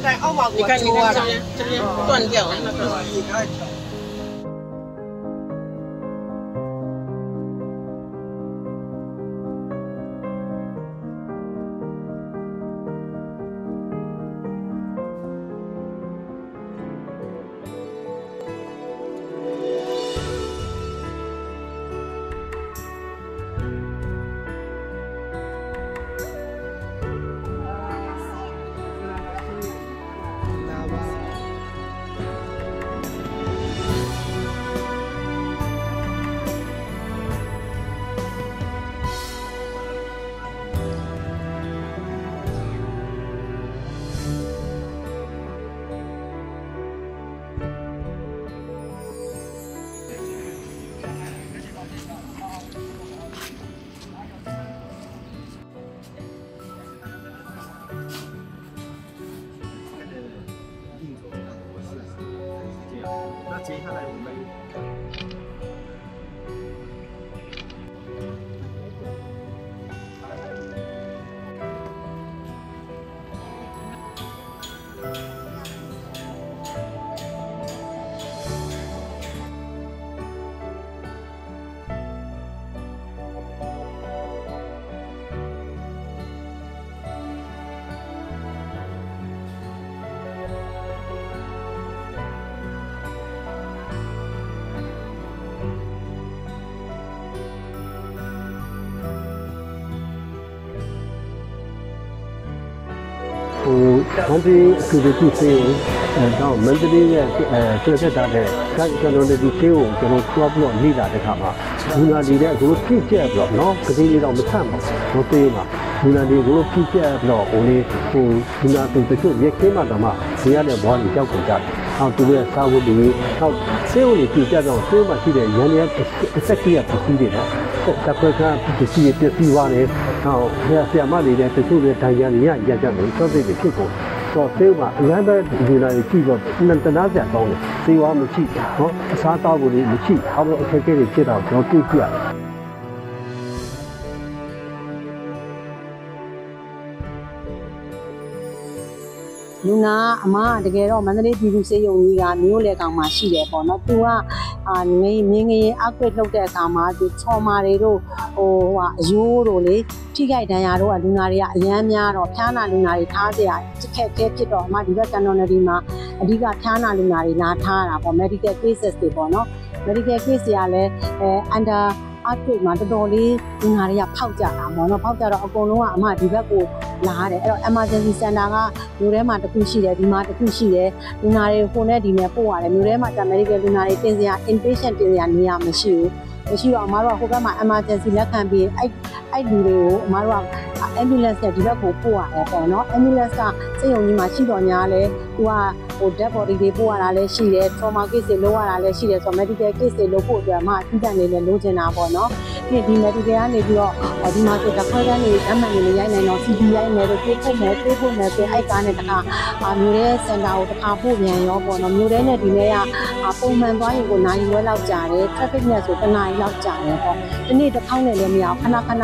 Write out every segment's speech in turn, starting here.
带奥马国，你看这边断掉了那个。接下来我们。မန္တလေးကုသိုလ်ပြုစေတော့မန္တလေးရဲ့ဆွေသက်တာတဲ့ကျွန်တော်တို့ဒီဆေးကိုကျွန်တော်သွားပြီးတော့နေလာတဲ့ခါမှာဘူနာဒီတဲ့ကိုပြည့်ကျက်ပြီးတော့နော်ကတိလေးတော့မဆန့်ပါဘူးသေးပါဘူနာဒီကိုပြည့်ကျက်ပြီးတော့ဟိုဘူနာတူတချို့ရက်ခင်းမှတော့မှဒီရတဲ့ဘွားကြီးကြောက်ကုန်ကြတယ်ဟောသူရဲ့စာဝတ်တွေဟောဆေးကိုပြည့်ကျက်တော့ဆေးမှာရှိတဲ့ရန်ရအဆက်ကြီးပစ္စည်းတွေနဲ့တက်ခွက်ကပစ္စည်းပြည့်သွားတယ်ဟောဆရာမတွေတဲ့တချို့တွေတိုင်ရရရကြတယ်စောစိတ်တွေဖြစ်ကုန်တော့ဆေးမှာအများကြီးဒီလာကြီးကြည့်တော့တနာစရာကောင်းတယ်ဆေးဝါးမရှိနော်အစားတောက်ဖို့မရှိအောက်အခက်အခဲတွေဖြစ်တော့ကျွန်တော်တွေ့ကြရတယ်လူနာအမတကယ်တော့မန္တလေးပြည်သူ့စေယုံကြီးကမျိုးလေကောင်မှာရှိတယ်ပေါ့နော်သူကငင်းငင်းအောက်ကွက်လှုပ်တဲ့အခါမှာသူချော်မာတွေတို့အယိုးတို့လေထိခိုက်ဒဏ်ရာတို့ကလူနာတွေကအများများတော့ဖျားနာလူနာတွေထားစရာအခက်အခဲဖြစ်တော့အမဒီဘက်ကန်တော်နယ်ဒီမှာအဓိကဖျားနာလူနာတွေလာထားတာပေါ့ medical cases တွေပေါ့နော် medical case တွေကလည်းunder earthquake မှာတော်တော်လေးလူနာတွေကဖောက်ကြတာပေါ့နော်ဖောက်ကြတော့အကုန်လုံးကအမဒီဘက်ကိုလာရတယ်အဲ့တော့ emergency center ကမြို့ထဲမှာတစ်ခုရှိတယ်ဒီမှာတစ်ခုရှိတယ်လူနာတွေခုနဲ့ဒီနဲ့ပို့ရတယ်မြို့ထဲမှာကျ medical လူနာတွေတင်စရာ inpatient တင်စရာနေရာမရှိဘူးတော့အမတို့ကဟိုဘက်မှာ emergency လက်ခံပြီးအဲ့လူတွေကိုအမတို့က ambulance နဲ့ဒီဘက်ကိုပို့ရတယ်ပေါ့နော် ambulance ကစိတ်ယုံကြီးမှာရှိတော်ညာလဲသူကdead body တွေပို့ရတာလည်းရှိတယ် trauma case တွေလုပ်ရတာလည်းရှိတယ်ဆိုတော့ medical case တွေလုပ်ဖို့အတွက်အမအထူးတန်နေလည်းလိုချင်တာပေါ့နော်ဒီ medical ကနေပြီးတော့ဒီမှာဆိုတစ်ခွဲတန်းနေအမှန်ကြီးရိုက်နိုင်တော့ CT ရိုက်မယ်လို့တွေးဖို့မယ်ဆိုအဲ့ကားနဲ့တခါမျိုးတဲ့ center ကိုတခါပို့ပြန်ရောပေါ့နော်မျိုးတဲ့နဲ့ဒီနေ့ကပုံမှန်သွားရင်ကိုနိုင်ရွယ်လောက်ကြာတယ် traffic နဲ့ဆိုတနားရီလောက်ကြာတယ်ပေါ့ဒီနေ့တစ်ခေါက်နဲ့လည်းမရအောင်ခဏ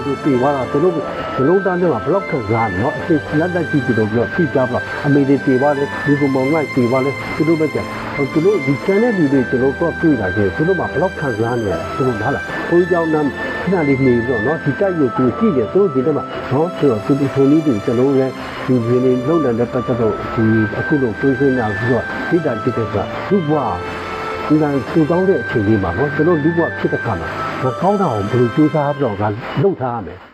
သူပြေသွားတာသူတို့ဘလုံးတန်းထဲမှာဘလော့ခံစားနော်အစ်လက်တက်ကြည့်ပြီးတော့ဖိကြပါအမေတွေပြေသွားတယ်ဒီကမောင်လိုက်ပြေသွားတယ်သူတို့ပဲကြသူတို့ဒီချန်တဲ့လူတွေကျွန်တော်တော့တွေ့တာချင်းသူတို့မှာဘလော့ခံစားနေတယ်သူတို့ဟာလားဘုန်းကြီးကျောင်းသားခဏလေးနေပြီးတော့နော်ဒီတိုက်ရုပ်ကိုကြည့်တယ်သူတို့ဒီတော့မှာနော်ဆိုတော့သူတို့ထုံလေးတွေကျွန်တော်လည်းဒီရင်းနေလုံတဲ့ပတ်သက်တော့ဒီအခုလိုတွေးဆွေးနေပြီးတော့ဒီတန်တိတဲ့ကလူ့ဘဝဒီကသူတောင်းတဲ့အချိန်လေးမှာနော်ကျွန်တော်လူ့ဘဝဖြစ်တဲ့ခါမှာကောင်းတာကိုဘယ်လိုကြိုးစားပြီးတော့လှုပ်ထားရမလဲ